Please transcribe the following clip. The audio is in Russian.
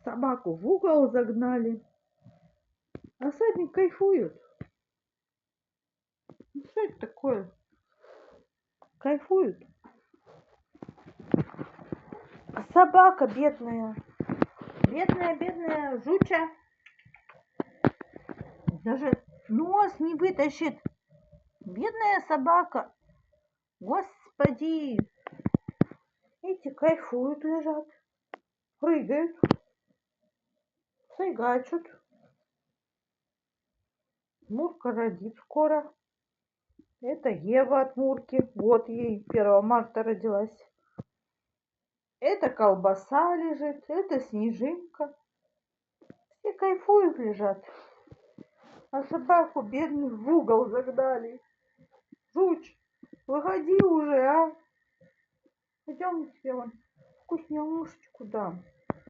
Собаку в угол загнали, а сами кайфуют. Ну, что это такое? Кайфуют. А собака бедная, бедная жуча, даже нос не вытащит. Бедная собака. Господи. Эти кайфуют, лежат, прыгают, сайгачут. Мурка родит скоро. Это Ева от Мурки. Вот ей 1 марта родилась. Это колбаса лежит. Это Снежинка. Все кайфуют, лежат. А собаку бедную в угол загнали. Жуч, выходи уже, а. Пойдем, я тебе вон вкусняшечку дам.